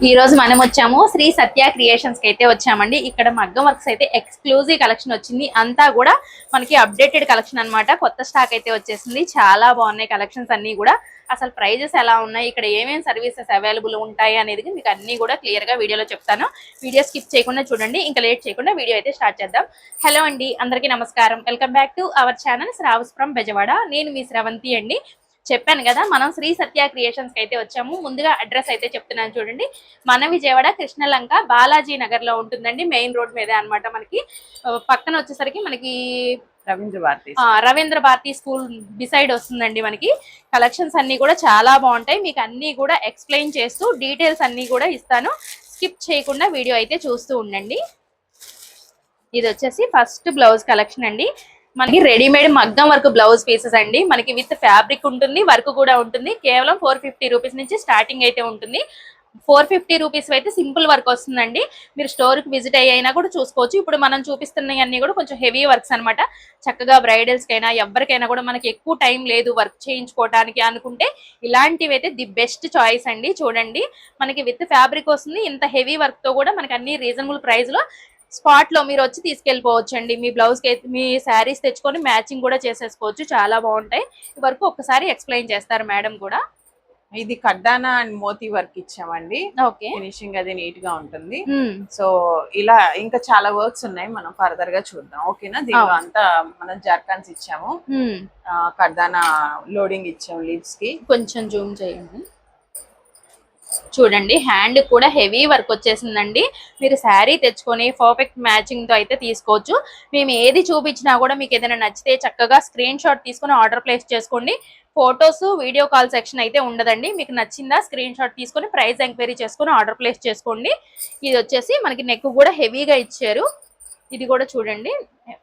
ఈ రోజు మనం వచ్చాము శ్రీ సత్య క్రియేషన్స్ కి అయితే వచ్చామండి. ఇక్కడ మగ్గం వర్క్స్ అయితే ఎక్స్క్లూజివ్ కలెక్షన్ వచ్చింది. అంతా కూడా మనకి అప్డేటెడ్ కలెక్షన్ అన్నమాట. కొత్త స్టాక్ అయితే వచ్చేసింది. చాలా బాగున్నాయి కలెక్షన్స్ అన్ని కూడా. అసలు ప్రైజెస్ ఎలా ఉన్నాయి, ఇక్కడ ఏమేమి సర్వీసెస్ అవైలబుల్ ఉంటాయి అనేది మీకు అన్ని కూడా క్లియర్ గా వీడియోలో చెప్తాను. వీడియో స్కిప్ చేయకుండా చూడండి. ఇంకా లేట్ చేయకుండా వీడియో అయితే స్టార్ట్ చేద్దాం. హలో అండి, అందరికీ నమస్కారం. Welcome back to our channel Shravas from Bezawada. నేను మీ శ్రవంతి అండి. చెప్పాను కదా, మనం శ్రీ సత్య క్రియేషన్స్ కి అయితే వచ్చాము. ముందుగా అడ్రస్ అయితే చెప్తున్నాను చూడండి. మన విజయవాడ కృష్ణలంక బాలాజీ నగర్ లో ఉంటుందండి. మెయిన్ రోడ్ మీదే అన్నమాట. మనకి పక్కన వచ్చేసరికి మనకి రవీంద్ర భారతి స్కూల్ బిసైడ్ వస్తుందండి. మనకి కలెక్షన్స్ అన్ని కూడా చాలా బాగుంటాయి. మీకు అన్ని కూడా ఎక్స్ప్లెయిన్ చేస్తూ డీటెయిల్స్ అన్ని కూడా ఇస్తాను. స్కిప్ చేయకుండా వీడియో అయితే చూస్తూ ఉండండి. ఇది వచ్చేసి ఫస్ట్ బ్లౌజ్ కలెక్షన్ అండి. మనకి రెడీమేడ్ మగ్గం వర్క్ బ్లౌజ్ పీసెస్ అండి. మనకి విత్ ఫ్యాబ్రిక్ ఉంటుంది, వర్క్ కూడా ఉంటుంది. కేవలం 450 రూపీస్ నుంచి స్టార్టింగ్ అయితే ఉంటుంది. 450 రూపీస్ అయితే సింపుల్ వర్క్ వస్తుందండి. మీరు స్టోర్ కి విజిట్ అయినా కూడా చూసుకోవచ్చు. ఇప్పుడు మనం చూపిస్తున్నవన్నీ కూడా కొంచెం హెవీ వర్క్స్ అనమాట. చక్కగా బ్రైడల్స్ కైనా ఎవరికైనా కూడా మనకి ఎక్కువ టైం లేదు వర్క్ చేయించుకోవడానికి అనుకుంటే ఇలాంటివి అయితే ది బెస్ట్ చాయిస్ అండి. చూడండి, మనకి విత్ ఫ్యాబ్రిక్ వస్తుంది. ఇంత హెవీ వర్క్ తో కూడా మనకి అన్ని రీజనబుల్ ప్రైస్ లో స్పాట్ లో మీరు వచ్చి తీసుకెళ్ళిపోవచ్చు అండి. మీ బ్లౌజ్ కి మీ శారీస్ తెచ్చుకొని మ్యాచింగ్ కూడా చేసేసుకోవచ్చు. చాలా బాగుంటాయి. ఈ వరకు ఒక్కసారి ఎక్స్ప్లెయిన్ చేస్తారు మేడం కూడా. ఇది కడ్డానా అండ్ మోతీ వర్క్ ఇచ్చామండి. ఓకే, ఫినిషింగ్ అది నీట్ గా ఉంటుంది. సో ఇలా ఇంకా చాలా వర్క్స్ ఉన్నాయి, మనం ఫర్దర్ గా చూద్దాం. ఓకేనా, దీనిలో అంతా మనం జర్కన్స్ ఇచ్చాము, కడ్డానా లోడింగ్ ఇచ్చాము లీవ్స్ కి. కొంచెం జూమ్ చేయండి. చూడండి, హ్యాండ్ కూడా హెవీ వర్క్ వచ్చేసిందండి. మీరు శారీ తెచ్చుకొని పర్ఫెక్ట్ మ్యాచింగ్ తో అయితే తీసుకోవచ్చు. మేము ఏది చూపించినా కూడా మీకు ఏదైనా నచ్చితే చక్కగా స్క్రీన్ షాట్ తీసుకొని ఆర్డర్ ప్లేస్ చేసుకోండి. ఫొటోస్ వీడియో కాల్ సెక్షన్ అయితే ఉండదండి. మీకు నచ్చిందా స్క్రీన్ షాట్ తీసుకొని ప్రైస్ ఎంక్వైరీ చేసుకొని ఆర్డర్ ప్లేస్ చేసుకోండి. ఇది వచ్చేసి మనకి నెక్ కూడా హెవీగా ఇచ్చారు. ఇది కూడా చూడండి,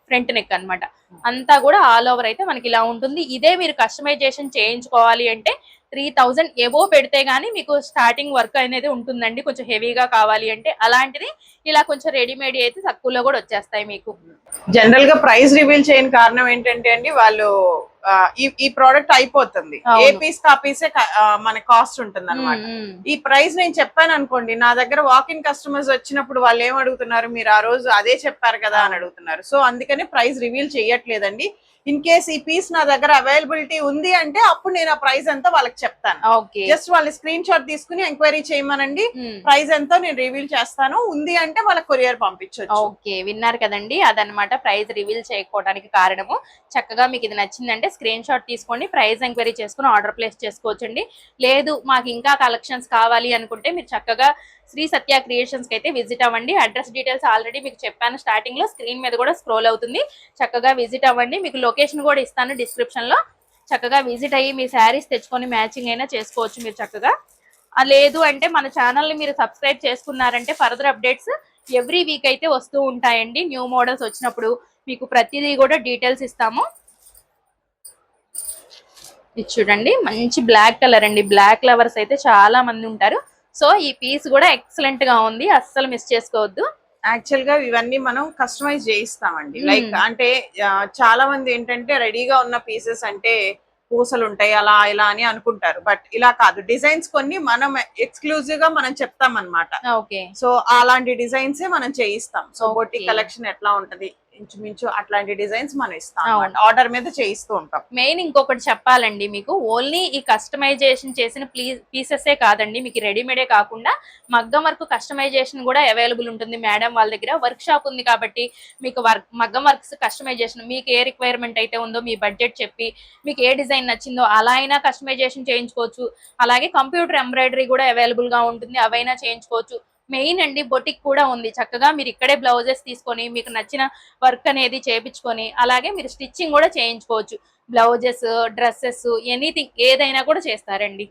ఫ్రంట్ నెక్ అన్నమాట. అంతా కూడా ఆల్ ఓవర్ అయితే మనకి ఇలా ఉంటుంది. ఇదే మీరు కస్టమైజేషన్ చేయించుకోవాలి అంటే 3000 ఎబో పెడితే గానీ మీకు స్టార్టింగ్ వర్క్ అనేది ఉంటుందండి. కొంచెం హెవీగా కావాలి అంటే. అలాంటిది ఇలా కొంచెం రెడీమేడ్ అయితే తక్కువలో కూడా వచ్చేస్తాయి మీకు. జనరల్ గా ప్రైస్ రివీల్ చేయని కారణం ఏంటంటే అండి, వాళ్ళు ఈ ప్రోడక్ట్ అయిపోతుంది, ఏ పీస్ కా పీసే మన కాస్ట్ ఉంటుంది అనమాట. ఈ ప్రైస్ నేను చెప్పాను అనుకోండి, నా దగ్గర వాక్ ఇన్ కస్టమర్స్ వచ్చినప్పుడు వాళ్ళు ఏం అడుగుతున్నారు, మీరు ఆ రోజు అదే చెప్పారు కదా అని అడుగుతున్నారు. సో అందుకని ప్రైస్ రివీల్ చేయట్లేదండి. ఇన్ కేస్ ఈ పీస్ నా దగ్గర అవైలబిలిటీ ఉంది అంటే అప్పుడు నేను ఆ ప్రైస్ ఎంతో వాళ్ళకి చెప్తాను. జస్ట్ వాళ్ళ స్క్రీన్ షాట్ తీసుకుని ఎంక్వైరీ చేయమనండి, ప్రైస్ ఎంతో నేను రివీల్ చేస్తాను. ఉంది అంటే వాళ్ళకి కొరియర్ పంపించవచ్చు. ఓకే, విన్నారు కదండి, అదనమాట ప్రైస్ రివీల్ చేయకపోవడానికి కారణము. చక్కగా మీకు ఇది నచ్చిందంటే స్క్రీన్ షాట్ తీసుకోండి, ప్రైస్ ఎంక్వైరీ చేసుకుని ఆర్డర్ ప్లేస్ చేసుకోవచ్చండి. లేదు మాకు ఇంకా కలెక్షన్స్ కావాలి అనుకుంటే మీరు చక్కగా శ్రీ సత్య క్రియేషన్స్ కి అయితే విజిట్ అవ్వండి. అడ్రస్ డీటెయిల్స్ ఆల్రెడీ మీకు చెప్పాను స్టార్టింగ్ లో, స్క్రీన్ మీద కూడా స్క్రోల్ అవుతుంది. చక్కగా విజిట్ అవ్వండి. మీకు లొకేషన్ కూడా ఇస్తాను డిస్క్రిప్షన్ లో. చక్కగా విజిట్ అయ్యి మీ శారీస్ తెచ్చుకొని మ్యాచింగ్ అయినా చేసుకోవచ్చు మీరు చక్కగా. లేదు అంటే మన ఛానల్ ని మీరు సబ్స్క్రైబ్ చేసుకున్నారంటే ఫర్దర్ అప్డేట్స్ ఎవ్రీ వీక్ అయితే వస్తూ ఉంటాయండి. న్యూ మోడల్స్ వచ్చినప్పుడు మీకు ప్రతిదీ కూడా డీటెయిల్స్ ఇస్తాము. ఇది చూడండి, మంచి బ్లాక్ కలర్ అండి. బ్లాక్ లవర్స్ అయితే చాలా మంది ఉంటారు. సో ఈ పీస్ కూడా ఎక్సలెంట్ గా ఉంది, అస్సలు మిస్ చేసుకోవద్దు. యాక్చువల్ గా ఇవన్నీ మనం కస్టమైజ్ చేయిస్తామండి. లైక్ అంటే చాలా మంది ఏంటంటే రెడీగా ఉన్న పీసెస్ అంటే పూసలు ఉంటాయి అలా ఇలా అని అనుకుంటారు. బట్ ఇలా కాదు, డిజైన్స్ కొన్ని మనం ఎక్స్క్లూజివ్ గా మనం చెప్తాం అనమాట. సో అలాంటి డిజైన్స్ మనం చేయిస్తాం. సో బొటిక్ కలెక్షన్ ఎట్లా ఉంటది, ఇంచుమించు అట్లాంటి డిజైన్స్ మనం ఇస్తాం, ఆర్డర్ మీద చేయిస్తూ ఉంటాం. మెయిన్ ఇంకొకటి చెప్పాలండి మీకు, ఓన్లీ ఈ కస్టమైజేషన్ చేసిన పీసెసే కాదండి, మీకు రెడీమేడే కాకుండా మగ్గం వర్క్ కస్టమైజేషన్ కూడా అవైలబుల్ ఉంటుంది మేడం వాళ్ళ దగ్గర. వర్క్ షాప్ ఉంది కాబట్టి మీకు మగ్గం వర్క్స్ కస్టమైజేషన్ మీకు ఏ రిక్వైర్మెంట్ అయితే ఉందో మీ బడ్జెట్ చెప్పి మీకు ఏ డిజైన్ నచ్చిందో అలా అయినా కస్టమైజేషన్ చేయించుకోవచ్చు. అలాగే కంప్యూటర్ ఎంబ్రాయిడరీ కూడా అవైలబుల్ గా ఉంటుంది, అవైనా చేయించుకోవచ్చు. మెయిన్ అండి బొటిక్ కూడా ఉంది. చక్కగా మీరు ఇక్కడే బ్లౌజెస్ తీసుకొని మీకు నచ్చిన వర్క్ అనేది చేయించుకొని అలాగే మీరు స్టిచ్చింగ్ కూడా చేయించుకోవచ్చు. బ్లౌజెస్, డ్రెస్సెస్, ఎనీథింగ్ ఏదైనా కూడా చేస్తారండి.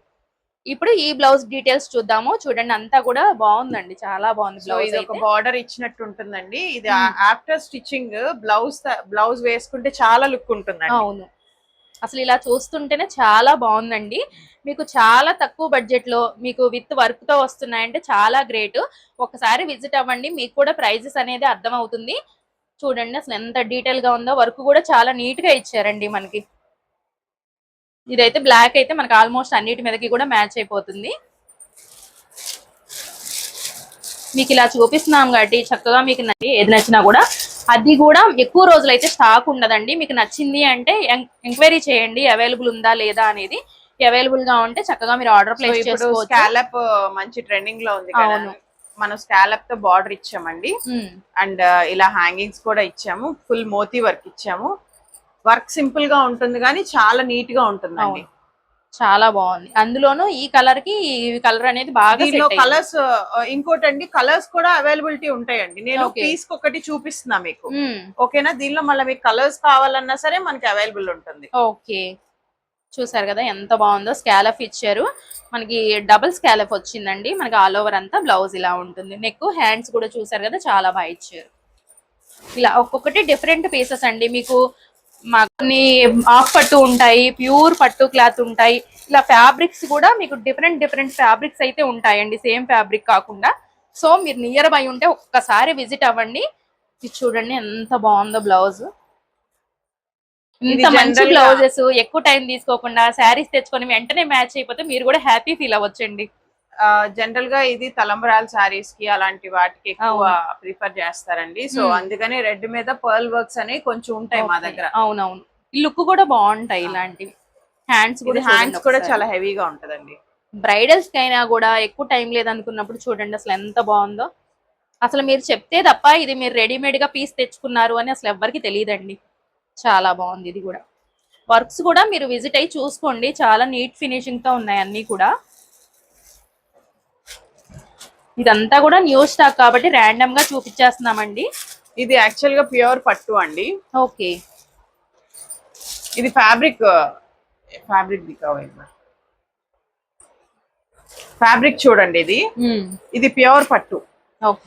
ఇప్పుడు ఈ బ్లౌజ్ డీటెయిల్స్ చూద్దాము. చూడండి, అంతా కూడా బాగుందండి, చాలా బాగుంది. బ్లౌజ్ ఇది ఒక బార్డర్ ఇచ్చినట్టు ఉంటుందండి. ఇది ఆఫ్టర్ స్టిచ్చింగ్ బ్లౌజ్ వేసుకుంటే చాలా లుక్ ఉంటుంది. అవును, అసలు ఇలా చూస్తుంటేనే చాలా బాగుందండి. మీకు చాలా తక్కువ బడ్జెట్ లో మీకు విత్ వర్క్ తో వస్తున్నాయంటే చాలా గ్రేట్. ఒకసారి విజిట్ అవ్వండి, మీకు కూడా ప్రైజెస్ అనేది అర్థం అవుతుంది. చూడండి అసలు ఎంత డీటెయిల్ గా ఉందో. వర్క్ కూడా చాలా నీట్ గా ఇచ్చారండి మనకి. ఇదైతే బ్లాక్ అయితే మనకి ఆల్మోస్ట్ అన్నిటి మీదకి కూడా మ్యాచ్ అయిపోతుంది. మీకు ఇలా చూపిస్తున్నాం కాబట్టి చక్కగా మీకు ఏది నచ్చినా కూడా అది కూడా ఎక్కువ రోజులు అయితే స్టాక్ ఉండదండి. మీకు నచ్చింది అంటే ఎంక్వైరీ చేయండి అవైలబుల్ ఉందా లేదా అనేది. అవైలబుల్ గా ఉంటే చక్కగా మీరు ఆర్డర్ ప్లేస్ చేసుకోవచ్చు. స్కాలప్ మంచి ట్రెండింగ్ లో ఉంది కదా, మనం స్కాలప్ తో బార్డర్ ఇచ్చామండి. అండ్ ఇలా హ్యాంగింగ్స్ కూడా ఇచ్చాము, ఫుల్ మోతీ వర్క్ ఇచ్చాము. వర్క్ సింపుల్ గా ఉంటుంది కానీ చాలా నీట్ గా ఉంటుందండి. చాలా బాగుంది. అందులోనూ ఈ కలర్ కి ఈ కలర్ అనేది బాగా దీనిలో కలర్స్ ఇంకోటండి, కలర్స్ కూడా అవైలబిలిటీ ఉంటాయండి. నేను పీస్ ఒకటి చూపిస్తున్నా మీకు, ఓకేనా? దీనిలో మళ్ళీ మీకు కలర్స్ కావాలన్నా సరే మనకి అవైలబుల్ ఉంటుంది. ఓకే, చూసారు కదా ఎంత బాగుందో. స్కాలఫ్ ఇచ్చారు మనకి, డబుల్ స్కాలఫ్ వచ్చిందండి మనకి. ఆల్ ఓవర్ అంతా బ్లౌజ్ ఇలా ఉంటుంది. నెక్ హ్యాండ్స్ కూడా చూసారు కదా చాలా బాగా ఇచ్చారు. ఇలా ఒక్కొక్కటి డిఫరెంట్ పీసెస్ అండి. మీకు కొన్ని ఆఫ్ పట్టు ఉంటాయి, ప్యూర్ పట్టు క్లాత్ ఉంటాయి. ఇలా ఫ్యాబ్రిక్స్ కూడా మీకు డిఫరెంట్ ఫ్యాబ్రిక్స్ అయితే ఉంటాయండి, సేమ్ ఫ్యాబ్రిక్ కాకుండా. సో మీరు నియర్ బై ఉంటే ఒక్కసారి విజిట్ అవ్వండి. ఇది చూడండి ఎంత బాగుందో బ్లౌజ్. ఇంత మంచి బ్లౌజెస్ ఎక్కువ టైం తీసుకోకుండా శారీస్ తెచ్చుకొని వెంటనే మ్యాచ్ అయిపోతే మీరు కూడా హ్యాపీ ఫీల్ అవ్వచ్చండి. జనరల్ గా ఇది తలంబరాల శారీస్ కి అలాంటి వాటికి ఎక్కువ ప్రిఫర్ చేస్తారండి. సో అందుకని రెడ్ మీద పర్ల్ వర్క్స్ అనేవి కొంచెం ఉంటాయి మా దగ్గర. అవునవును, లుక్ కూడా బాగుంటాయి ఇలాంటివి. హ్యాండ్స్ కూడా చాలా హెవీగా ఉంటదండి. బ్రైడల్స్ కైనా కూడా ఎక్కువ టైం లేదనుకున్నప్పుడు చూడండి అసలు ఎంత బాగుందో. అసలు మీరు చెప్తే తప్ప ఇది మీరు రెడీమేడ్ గా పీస్ తెచ్చుకున్నారు అని అసలు ఎవ్వరికి తెలియదండి. చాలా బాగుంది. ఇది కూడా వర్క్స్ కూడా మీరు విజిట్ అయ్యి చూసుకోండి, చాలా నీట్ ఫినిషింగ్ తో ఉన్నాయి అన్ని కూడా. ఇదంతా కూడా న్యూ స్టాక్ కాబట్టి ర్యాండమ్ గా చూపించేస్తున్నామండి. ఇది యాక్చువల్ గా ప్యూర్ పట్టు అండి. ఓకే, ఇది ఫ్యాబ్రిక్ చూడండి. ఇది ప్యూర్ పట్టు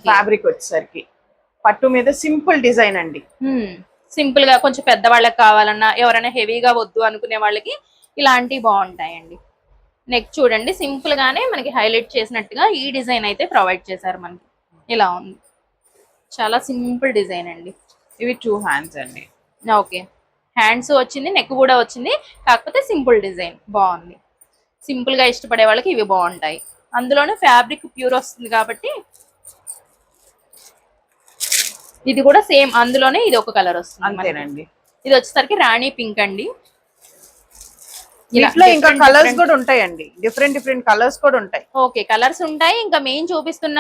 ఫ్యాబ్రిక్ వచ్చేసరికి పట్టు మీద సింపుల్ డిజైన్ అండి. సింపుల్ గా కొంచెం పెద్దవాళ్ళకి కావాలన్నా, ఎవరైనా హెవీగా వద్దు అనుకునే వాళ్ళకి ఇలాంటివి బాగుంటాయండి. నెక్ చూడండి సింపుల్ గానే మనకి హైలైట్ చేసినట్టుగా ఈ డిజైన్ అయితే ప్రొవైడ్ చేశారు మనకి. ఇలా ఉంది, చాలా సింపుల్ డిజైన్ అండి. ఇవి 2 హ్యాండ్స్ అండి. ఓకే, హ్యాండ్స్ వచ్చింది, నెక్ కూడా వచ్చింది, కాకపోతే సింపుల్ డిజైన్ బాగుంది. సింపుల్ గా ఇష్టపడే వాళ్ళకి ఇవి బాగుంటాయి. అందులోనే ఫ్యాబ్రిక్ ప్యూర్ వస్తుంది కాబట్టి ఇది కూడా సేమ్ అందులోనే ఇది ఒక కలర్ వస్తుంది అంతేనండి. ఇది వచ్చేసరికి రాణి పింక్ అండి. ఇట్లా ఇంకా కలర్స్ కూడా ఉంటాయండి, డిఫరెంట్ కలర్స్ కూడా ఉంటాయి. ఓకే, కలర్స్ ఉంటాయి. ఇంకా మెయిన్ చూపిస్తున్న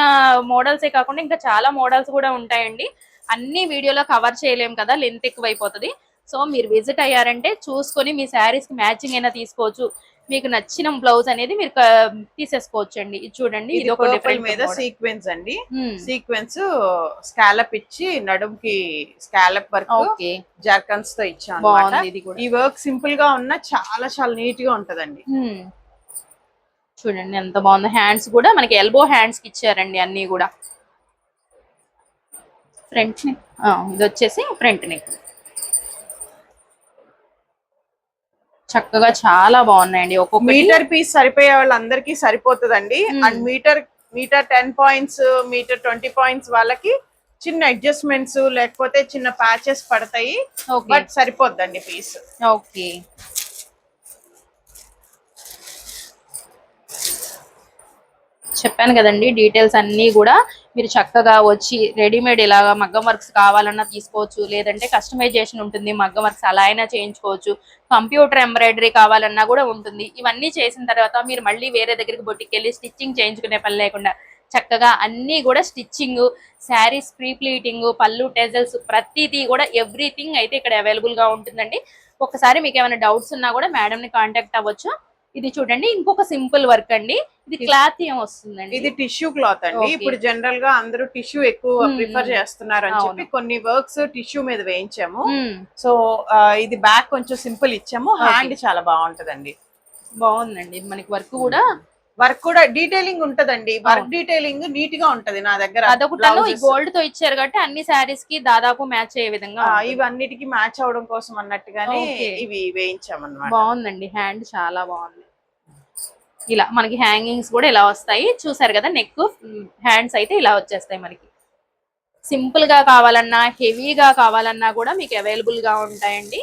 మోడల్సే కాకుండా ఇంకా చాలా మోడల్స్ కూడా ఉంటాయండి. అన్ని వీడియోలో కవర్ చేయలేం కదా, లెంత్ ఎక్కువ అయిపోతుంది. సో మీరు విజిట్ అయ్యారంటే చూసుకొని మీ శారీస్ కి మ్యాచింగ్ అయినా తీసుకోవచ్చు. మీకు నచ్చిన బ్లౌజ్ అనేది మీరు తీసేసుకోవచ్చు అండి. ఇది చూడండి, ఇది ఒక డిఫరెంట్ మీద సీక్వెన్స్ అండి. సీక్వెన్స్ స్కాలప్ ఇచ్చి నడుముకి స్కాలప్ వర్క్ జర్కన్స్ తో ఇచ్చాము. ఈ వర్క్ సింపుల్ గా ఉన్నా చాలా చాలా నీట్ గా ఉంటదండి. చూడండి ఎంత బాగుంది. హ్యాండ్స్ కూడా మనకి ఎల్బో హ్యాండ్స్ కి ఇచ్చారండి అన్ని కూడా. ఫ్రంట్ నెక్, ఇది వచ్చేసి ఫ్రంట్ నెక్. చక్కగా చాలా బాగున్నాయండి. ఒక్కొక్క మీటర్ పీస్ సరిపోయే వాళ్ళందరికీ సరిపోతుందండి. And metre 10 points, metre 20 points వాళ్ళకి చిన్న అడ్జస్ట్మెంట్స్ లేకపోతే చిన్న ప్యాచెస్ పడతాయి, బట్ సరిపోద్దండి పీస్. ఓకే, చెప్పాను కదండి డీటెయిల్స్ అన్ని కూడా మీరు చక్కగా వచ్చి రెడీమేడ్ ఇలాగా మగ్గం వర్క్స్ కావాలన్నా తీసుకోవచ్చు, లేదంటే కస్టమైజేషన్ ఉంటుంది, మగ్గం వర్క్స్ అలా అయినా చేయించుకోవచ్చు, కంప్యూటర్ ఎంబ్రాయిడరీ కావాలన్నా కూడా ఉంటుంది. ఇవన్నీ చేసిన తర్వాత మీరు మళ్ళీ వేరే దగ్గరికి బొట్టికి వెళ్ళి స్టిచ్చింగ్ చేయించుకునే పని లేకుండా చక్కగా అన్ని కూడా స్టిచ్చింగ్, శారీస్ ప్రీ ప్లీటింగ్, పళ్ళు టెజల్స్ ప్రతిదీ కూడా ఎవ్రీథింగ్ అయితే ఇక్కడ అవైలబుల్ గా ఉంటుందండి. ఒకసారి మీకు ఏమైనా డౌట్స్ ఉన్నా కూడా మేడం ని కాంటాక్ట్ అవ్వచ్చు. ఇది చూడండి ఇంకొక సింపుల్ వర్క్ అండి. ఇది క్లాత్ ఏం వస్తుందండి? ఇది టిష్యూ క్లాత్ అండి. ఇప్పుడు జనరల్ గా అందరూ టిష్యూ ఎక్కువ ప్రిఫర్ చేస్తున్నారు అని చెప్పి కొన్ని వర్క్స్ టిష్యూ మీద వేయించాము. సో ఇది బ్యాక్ కొంచెం సింపుల్ ఇచ్చాము. హ్యాండ్ చాలా బాగుంటదండి. బాగుందండి. మనకి వర్క్ కూడా డీటెయిలింగ్ ఉంటదండి. వర్క్ డీటెయిలింగ్ నీట్ గా ఉంటది నా దగ్గర. అదొకటి గోల్డ్ తో ఇచ్చారు కాబట్టి అన్ని శారీస్ కి దాదాపు మ్యాచ్ అయ్యే విధంగా ఇవన్నిటికి మ్యాచ్ అవడం కోసం అన్నట్టుగానే ఇవి వేయించామన్నమాట. బాగుందండి. హ్యాండ్ చాలా బాగుంది. ఇలా మనకి హ్యాంగింగ్స్ కూడా ఇలా వస్తాయి. చూసారు కదా, నెక్ హ్యాండ్స్ అయితే ఇలా వచ్చేస్తాయి. మనకి సింపుల్ గా కావాలన్నా హెవీగా కావాలన్నా కూడా మీకు అవైలబుల్ గా ఉంటాయండి.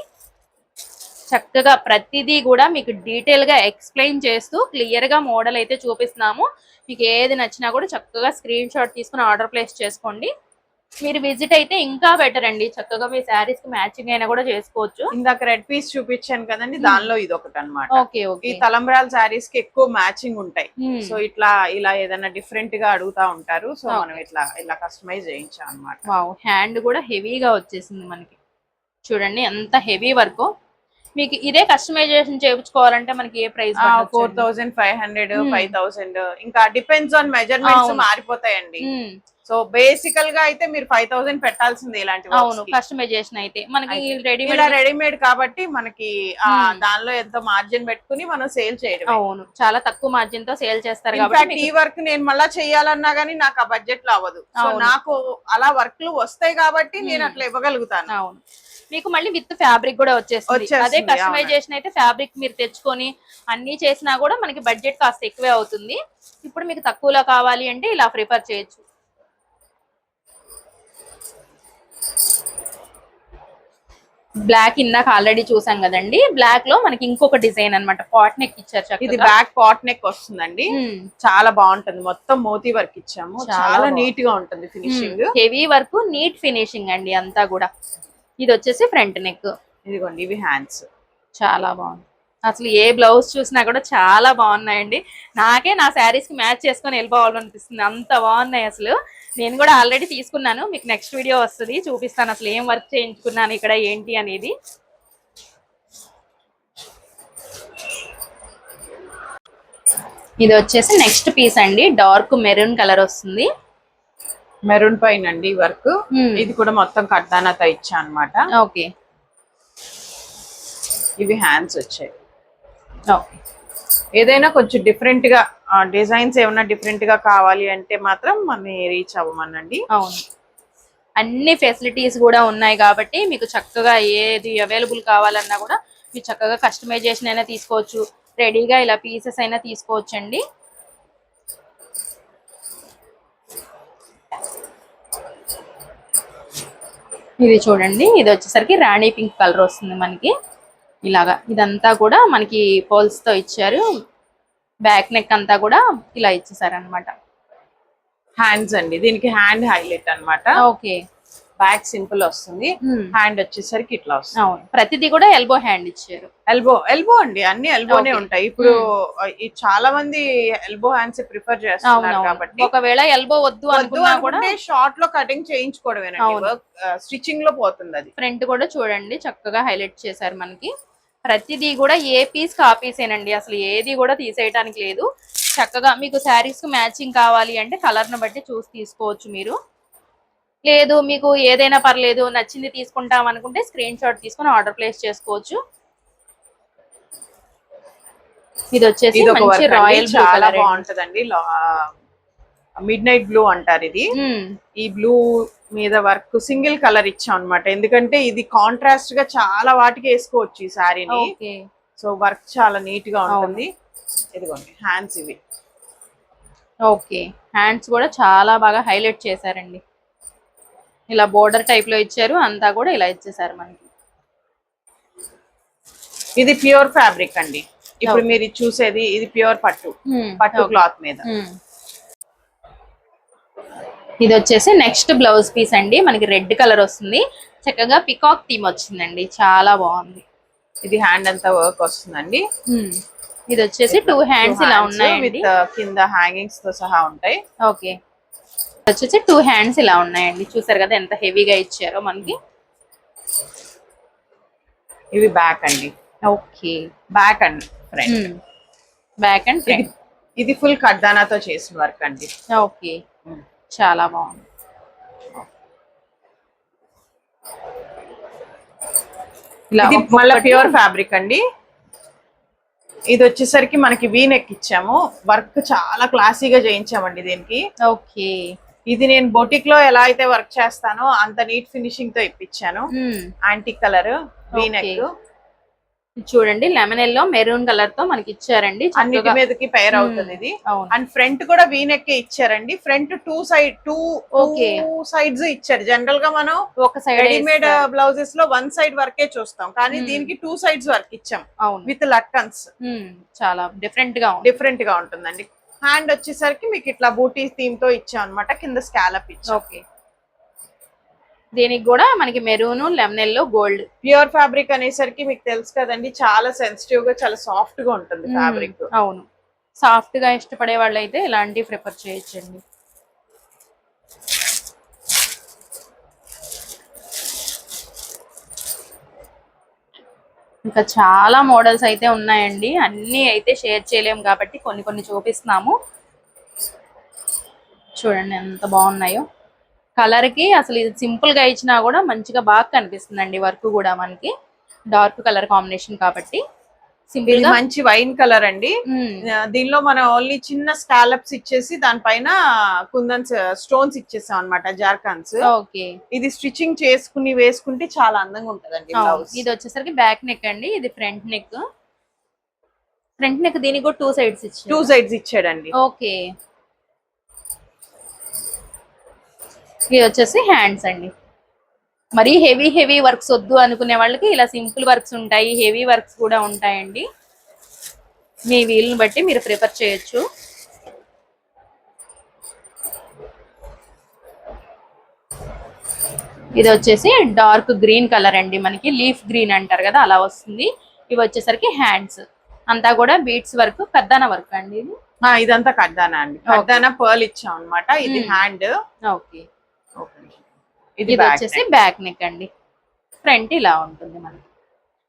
చక్కగా ప్రతిదీ కూడా మీకు డీటెయిల్ గా ఎక్స్ప్లెయిన్ చేస్తూ క్లియర్ గా మోడల్ అయితే చూపిస్తున్నాము. మీకు ఏది నచ్చినా కూడా చక్కగా స్క్రీన్ షాట్ తీసుకుని ఆర్డర్ ప్లేస్ చేసుకోండి. మీరు విజిట్ అయితే ఇంకా బెటర్ అండి. చక్కగా మీ శారీస్ కి మ్యాచింగ్ అయినా కూడా చేసుకోవచ్చు. ఇందాక రెడ్ పీస్ చూపించాను కదండి, దానిలో ఇది ఒకటి అనమాట. ఓకే ఈ ఓకే. తలంబ్రాల శారీస్ కి ఎక్కువ మ్యాచింగ్ ఉంటాయి. సో ఇలా ఏదైనా డిఫరెంట్ గా అడుగుతా ఉంటారు. సో మనం ఇలా కస్టమైజ్ చేయించాం అనమాట. వావ్, హ్యాండ్ కూడా హెవీగా వచ్చేసింది మనకి. చూడండి ఎంత హెవీ వర్క్. మీకు ఇదే కస్టమైజేషన్ చేయించుకోవాలంటే మనకి ఏ ప్రైస్? 4500, 5000, ఇంకా డిపెండ్స్ ఆన్ మెజర్మెంట్స్ మారిపోతాయండి. సో బేసికల్ గా అయితే మీరు 5000 పెట్టాల్సింది ఇలాంటి. అవును, కస్టమైజేషన్ అయితే మనకి రెడీమేడ్ కాబట్టి మనకి దానిలో ఎంతో మార్జిన్ పెట్టుకుని మనం సేల్ చేయడం. అవును, చాలా తక్కువ మార్జిన్ తో సేల్ చేస్తారు కాబట్టి ఈ వర్క్ నేను మళ్ళా చేయాలన్నా గానీ నాకు ఆ బడ్జెట్ లో అవ్వదు. సో నాకు అలా వర్క్లు వస్తాయి కాబట్టి నేను అట్లా ఇవ్వగలుగుతాను. అవును, మీకు మళ్ళీ విత్ ఫ్యాబ్రిక్ కూడా వచ్చేస్తుంది. అదే కస్టమైజేషన్ అయితే ఫ్యాబ్రిక్ మీరు తెచ్చుకొని అన్ని చేసినా కూడా మనకి బడ్జెట్ కాస్త ఎక్కువే అవుతుంది. ఇప్పుడు మీకు తక్కువలో కావాలి అంటే ఇలా ప్రిఫర్ చేయొచ్చు. బ్లాక్ ఇందాక ఆల్రెడీ చూసాం కదండి. బ్లాక్ లో మనకి ఇంకొక డిజైన్ అన్నమాట. పాట్ నెక్ ఇచ్చారు. ఇది బ్యాక్ పాట్ నెక్ వస్తుందండి. చాలా బాగుంటుంది. మొత్తం మోతీ వర్క్ ఇచ్చాము. చాలా నీట్ గా ఉంటుంది finishing. Heavy work, neat finishing అండి అంతా కూడా. ఇది వచ్చేసి ఫ్రంట్ నెక్. ఇదిగోండి, ఇవి హ్యాండ్స్. చాలా బాగుంది. అసలు ఏ బ్లౌజ్ చూసినా కూడా చాలా బాగున్నాయండి. నాకే నా శారీస్ కి మ్యాచ్ చేసుకొని వెళ్ళిపోవాలనిపిస్తుంది, అంత బాగున్నాయి అసలు. నేను కూడా ఆల్రెడీ తీసుకున్నాను. మీకు నెక్స్ట్ వీడియో వస్తుంది, చూపిస్తాను అసలు ఏం వర్క్ చేయించుకున్నాను ఇక్కడ ఏంటి అనేది. ఇది వచ్చేసి నెక్స్ట్ పీస్ అండి. డార్క్ మెరూన్ కలర్ వస్తుంది. మెరూన్ పైన అండి వర్క్. ఇది కూడా మొత్తం కడ్డానాతో ఇచ్చా అన్నమాట. ఓకే, ఇవి హ్యాండ్స్ వచ్చాయి. ఓకే, ఏదైనా కొంచెం డిఫరెంట్ గా డిజైన్స్ ఏమైనా డిఫరెంట్ గా కావాలి అంటే మాత్రం మనం రీచ్ అవ్వమనండి. అవును, అన్ని ఫెసిలిటీస్ కూడా ఉన్నాయి కాబట్టి మీకు చక్కగా ఏది అవైలబుల్ కావాలన్నా కూడా మీరు చక్కగా కస్టమైజేషన్ అయినా తీసుకోవచ్చు, రెడీగా ఇలా పీసెస్ అయినా తీసుకోవచ్చు అండి. ఇది చూడండి, ఇది వచ్చేసరికి రాణి పింక్ కలర్ వస్తుంది మనకి. ఇలాగా ఇదంతా కూడా మనకి పోల్స్ తో ఇచ్చారు. బ్యాక్ నెక్ అంతా కూడా ఇలా ఇచ్చేసారు అనమాట. హ్యాండ్స్ అండి, దీనికి హ్యాండ్ హైలైట్ అన్నమాట. ఓకే, బ్యాక్ సింపుల్ వస్తుంది, హ్యాండ్ వచ్చేసరికి ఇట్లా వస్తుంది. అవును, ప్రతిదీ కూడా ఎల్బో హ్యాండ్ ఇచ్చారు. ఎల్బో అండి, అన్ని ఎల్బోనే ఉంటాయి. ఇప్పుడు చాలా మంది ఎల్బో హ్యాండ్స్ ప్రిఫర్ చేస్తున్నారు కాబట్టి ఒకవేళ ఎల్బో వద్దు అనుకున్నా కూడా షార్ట్ లో కటింగ్ చేయించుకోవడమేనండి. స్టిచ్చింగ్ లో పోతుంది అది. ఫ్రంట్ కూడా చూడండి చక్కగా హైలైట్ చేశారు మనకి. ప్రతిదీ కూడా ఏ పీస్ కా పీసేనండి, అసలు ఏది కూడా తీసేయడానికి లేదు. చక్కగా మీకు శారీస్ కు మ్యాచింగ్ కావాలి అంటే కలర్ ను బట్టి చూసి తీసుకోవచ్చు మీరు. లేదు మీకు ఏదైనా పర్లేదు నచ్చింది తీసుకుంటాం అనుకుంటే స్క్రీన్ షాట్ తీసుకుని ఆర్డర్ ప్లేస్ చేసుకోవచ్చు. ఇది వచ్చేసి మంచి రాయల్ బ్లూ చాలా బాగుంటదండి. మిడ్ నైట్ బ్లూ అంటారు ఇది. ఈ బ్లూ మీద వర్క్ సింగిల్ కలర్ ఇచ్చాం అనమాట. ఎందుకంటే ఇది కాంట్రాస్ట్ గా చాలా వాటికి వేసుకోవచ్చు ఈ శారీని. సో వర్క్ చాలా నీట్ గా ఉంటుంది. ఇదిగోండి హ్యాండ్స్ ఇవి. ఓకే, హ్యాండ్స్ కూడా చాలా బాగా హైలైట్ చేశారండి. ఇలా బోర్డర్ టైప్ లో ఇచ్చారు, అంతా కూడా ఇలా ఇచ్చేసారు మనకి. ఇది ప్యూర్ ఫ్యాబ్రిక్ అండి. ఇప్పుడు మీరు చూసేది ఇది ప్యూర్ పట్టు క్లాత్ మీద. ఇది వచ్చేసి నెక్స్ట్ బ్లౌజ్ పీస్ అండి. మనకి రెడ్ కలర్ వస్తుంది, చక్కగా పికాక్ థీమ్ వచ్చిందండి, చాలా బాగుంది. ఇది హ్యాండ్ అంతా వర్క్ వస్తుందండి. ఇది వచ్చేసి 2 హ్యాండ్స్ ఇలా ఉన్నాయండి, కింద హ్యాంగింగ్స్ తో సహా ఉంటాయి. ఓకే, వచ్చేసి 2 హ్యాండ్స్ ఇలా ఉన్నాయండి. చూసారు కదా ఎంత హెవీగా ఇచ్చారో మనకి. ఇవి బ్యాక్ అండి. Okay, back and front. Back and front. ఇది ఫుల్ కడ్డానాతో చేసిన వర్క్ అండి. ఓకే, చాలా బాగుంది. ఇది మళ్ళీ ప్యూర్ ఫ్యాబ్రిక్ అండి. ఇది వచ్చేసరికి మనకి వీ నెక్ ఇచ్చాము. వర్క్ చాలా క్లాసీగా చేయించామండి దీనికి. ఓకే, ఇది నేను బొటిక్ లో ఎలా అయితే వర్క్ చేస్తానో అంత నీట్ ఫినిషింగ్ తో ఇప్పించాను. Antique colour V neck. చూడండి లెమన్ ఎల్లో మెరూన్ కలర్ తో మనకి ఇచ్చారండి. అన్నిటి మీదకి పేర్ అవుతుంది ఇది. అవును. అండ్ ఫ్రంట్ కూడా వీనెక్ ఇచ్చారండి. ఫ్రంట్ టూ సైడ్స్ ఇచ్చారు. జనరల్ గా మనం ఒక సైడ్ రెడీమేడ్ బ్లౌజెస్ లో వన్ సైడ్ వర్కే చూస్తాం, కానీ దీనికి టూ సైడ్స్ వర్క్ ఇచ్చాం విత్ లట్కన్స్. చాలా డిఫరెంట్ గా ఉంటుందండి. హ్యాండ్ వచ్చేసరికి మీకు ఇట్లా బూటీ థీమ్ తో ఇచ్చాం అనమాట. కింద స్కాలప్ ఇచ్చాం. ఓకే, దీనికి కూడా మనకి maroon lemon yellow gold. Pure fabric అనేసరికి మీకు తెలుసు కదండి, చాలా సెన్సిటివ్ గా చాలా సాఫ్ట్ గా ఉంటుంది ఫ్యాబ్రిక్. అవును, సాఫ్ట్ గా ఇష్టపడే వాళ్ళు అయితే ఇలాంటివి ప్రిఫర్ చేయొచ్చండి. ఇంకా చాలా మోడల్స్ అయితే ఉన్నాయండి. అన్ని అయితే షేర్ చేయలేము కాబట్టి కొన్ని చూపిస్తున్నాము. చూడండి ఎంత బాగున్నాయో. కలర్ కి అసలు ఇది సింపుల్ గా ఇచ్చినా కూడా మంచిగా బాగా కనిపిస్తుందండి. వర్క్ కూడా మనకి డార్క్ కలర్ కాంబినేషన్ కాబట్టి సింపుల్ గా మంచి వైన్ కలర్ అండి. దీనిలో మనం ఓన్లీ చిన్న స్కాలప్స్ ఇచ్చేసి దానిపైన కుందన్స్ స్టోన్స్ ఇచ్చేసాం అనమాట, జార్కాన్స్. ఓకే, ఇది స్టిచ్చింగ్ చేసుకుని వేసుకుంటే చాలా అందంగా ఉంటదండి బ్లౌజ్. ఇది వచ్చేసరికి బ్యాక్ నెక్ అండి, ఇది ఫ్రంట్ నెక్. దీనికి కూడా టూ సైడ్స్ ఇచ్చాడండి. ఓకే, ఇది వచ్చేసి హ్యాండ్స్ అండి. మరి హెవీ వర్క్స్ వద్దు అనుకునే వాళ్ళకి ఇలా సింపుల్ వర్క్స్ ఉంటాయి, హెవీ వర్క్స్ కూడా ఉంటాయండి. మీ వీలుని బట్టి మీరు ప్రిఫర్ చేయొచ్చు. ఇది వచ్చేసి డార్క్ గ్రీన్ కలర్ అండి, మనకి లీఫ్ గ్రీన్ అంటారు కదా అలా వస్తుంది. ఇవి వచ్చేసరికి హ్యాండ్స్ అంతా కూడా బీట్స్ వర్క్, కర్దానా వర్క్ అండి. ఇది ఇదంతా కర్దానా అండి, కర్దానా పర్ల్ ఇచ్చాం అనమాట. ఇది హ్యాండ్. ఓకే, ఇది వచ్చేసి బ్యాక్ నెక్ అండి. ఫ్రంట్ ఇలా ఉంటుంది. మనకి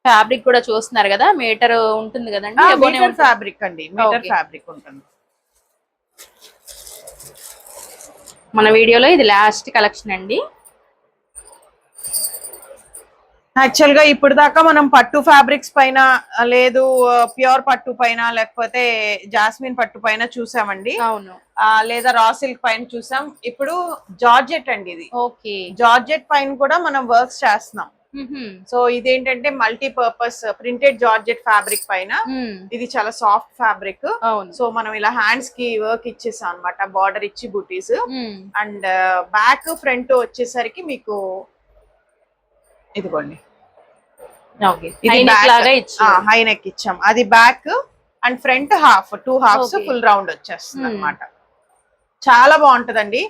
ఫ్యాబ్రిక్ కూడా చూస్తున్నారు కదా, మీటర్ ఉంటుంది కదండి. ఫ్యాబ్రిక్ అండి, మీటర్ ఫ్యాబ్రిక్ ఉంటుంది. మన వీడియోలో ఇది లాస్ట్ కలెక్షన్ అండి. యాక్చువల్ గా ఇప్పుడు దాకా మనం పట్టు ఫ్యాబ్రిక్స్ పైన, లేదు ప్యూర్ పట్టు పైన, లేకపోతే జాస్మిన్ పట్టు పైన చూసామండి. అవును, లేదా రా సిల్క్ పైన చూసాం. ఇప్పుడు జార్జెట్ అండి ఇది. ఓకే, జార్జెట్ పైన కూడా మనం వర్క్స్ చేస్తున్నాం. సో ఇదేంటంటే మల్టీపర్పస్ ప్రింటెడ్ జార్జెట్ ఫ్యాబ్రిక్ పైన ఇది చాలా సాఫ్ట్ ఫ్యాబ్రిక్. సో మనం ఇలా హ్యాండ్స్ కి వర్క్ ఇచ్చేసాం అనమాట, బార్డర్ ఇచ్చి బూటీస్. అండ్ బ్యాక్ ఫ్రంట్ వచ్చేసరికి మీకు ఇదిగోండి హై నెక్ ఇచ్చాం. అది back and front two హాఫ్స్ full round వచ్చేస్తుంది అనమాట. చాలా బాగుంటదండి.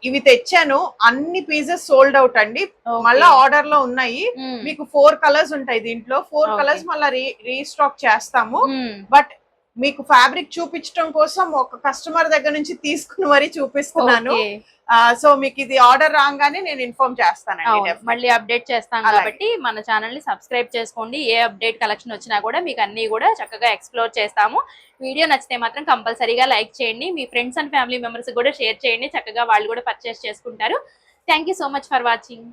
ఇవి తెచ్చాను, అన్ని పీసెస్ సోల్డ్ అవుట్ అండి. మళ్ళా ఆర్డర్ లో ఉన్నాయి. మీకు 4 కలర్స్ ఉంటాయి దీంట్లో. 4 కలర్స్ మళ్ళీ రీస్టాక్ చేస్తాము. బట్ మీకు ఫ్యాబ్రిక్ చూపించడం కోసం ఒక కస్టమర్ దగ్గర నుంచి తీసుకుని మరీ చూపిస్తున్నాను. సో మీకు ఇది ఆర్డర్ రాగానే నేను ఇన్ఫార్మ్ చేస్తానండి, మళ్ళీ అప్డేట్ చేస్తాం కాబట్టి మన ఛానల్ ని సబ్స్క్రైబ్ చేసుకోండి. ఏ అప్డేట్ కలెక్షన్ వచ్చినా కూడా మీకు అన్ని కూడా చక్కగా ఎక్స్ప్లోర్ చేస్తాము. వీడియో నచ్చితే మాత్రం కంపల్సరీగా లైక్ చేయండి, మీ ఫ్రెండ్స్ అండ్ ఫ్యామిలీ మెంబర్స్ కూడా షేర్ చేయండి. చక్కగా వాళ్ళు కూడా పర్చేస్ చేసుకుంటారు. Thank you so much for watching.